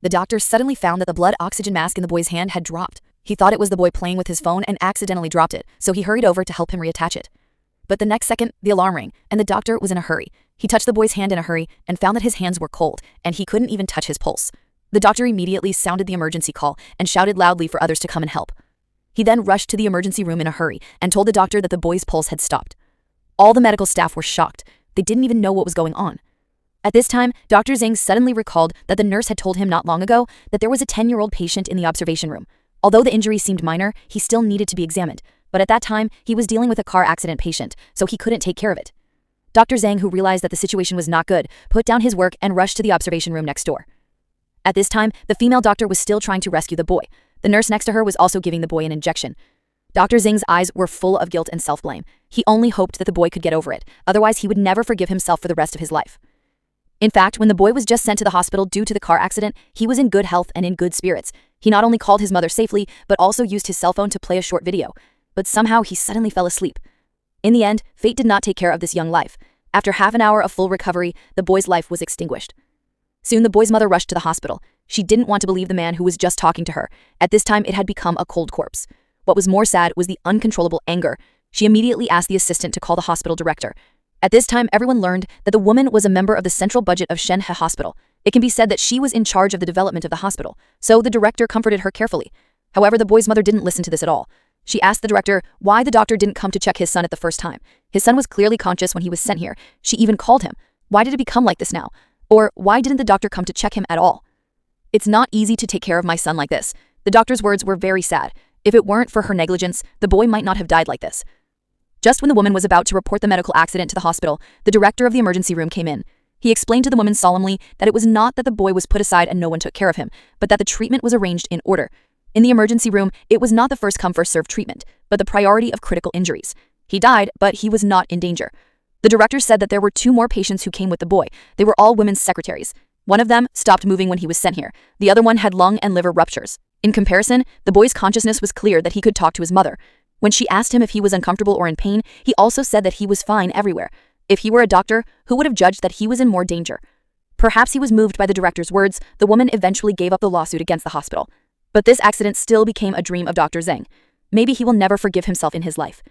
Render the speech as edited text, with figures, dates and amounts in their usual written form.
The doctor suddenly found that the blood oxygen mask in the boy's hand had dropped. He thought it was the boy playing with his phone and accidentally dropped it, so he hurried over to help him reattach it. But the next second, the alarm rang, and the doctor was in a hurry. He touched the boy's hand in a hurry and found that his hands were cold, and he couldn't even touch his pulse. The doctor immediately sounded the emergency call and shouted loudly for others to come and help. He then rushed to the emergency room in a hurry and told the doctor that the boy's pulse had stopped. All the medical staff were shocked. They didn't even know what was going on. At this time, Dr. Zhang suddenly recalled that the nurse had told him not long ago that there was a 10-year-old patient in the observation room. Although the injury seemed minor, he still needed to be examined. But at that time, he was dealing with a car accident patient, so he couldn't take care of it. Dr. Zhang, who realized that the situation was not good, put down his work and rushed to the observation room next door. At this time, the female doctor was still trying to rescue the boy. The nurse next to her was also giving the boy an injection. Dr. Zhang's eyes were full of guilt and self-blame. He only hoped that the boy could get over it, otherwise he would never forgive himself for the rest of his life. In fact, when the boy was just sent to the hospital due to the car accident, he was in good health and in good spirits. He not only called his mother safely, but also used his cell phone to play a short video. But somehow he suddenly fell asleep. In the end, fate did not take care of this young life. After half an hour of full recovery, the boy's life was extinguished. Soon the boy's mother rushed to the hospital. She didn't want to believe the man who was just talking to her. At this time, it had become a cold corpse. What was more sad was the uncontrollable anger. She immediately asked the assistant to call the hospital director. At this time, everyone learned that the woman was a member of the central budget of Shenhe Hospital. It can be said that she was in charge of the development of the hospital, so the director comforted her carefully. However, the boy's mother didn't listen to this at all. She asked the director why the doctor didn't come to check his son at the first time. His son was clearly conscious when he was sent here. She even called him. Why did it become like this now? Or why didn't the doctor come to check him at all? It's not easy to take care of my son like this. The doctor's words were very sad. If it weren't for her negligence, the boy might not have died like this. Just when the woman was about to report the medical accident to the hospital, the director of the emergency room came in. He explained to the woman solemnly that it was not that the boy was put aside and no one took care of him, but that the treatment was arranged in order. In the emergency room, it was not the first come first served treatment, but the priority of critical injuries. He died, but he was not in danger. The director said that there were 2 more patients who came with the boy. They were all women's secretaries. One of them stopped moving when he was sent here. The other one had lung and liver ruptures. In comparison, the boy's consciousness was clear that he could talk to his mother. When she asked him if he was uncomfortable or in pain, he also said that he was fine everywhere. If he were a doctor, who would have judged that he was in more danger? Perhaps he was moved by the director's words. The woman eventually gave up the lawsuit against the hospital. But this accident still became a dream of Dr. Zhang. Maybe he will never forgive himself in his life.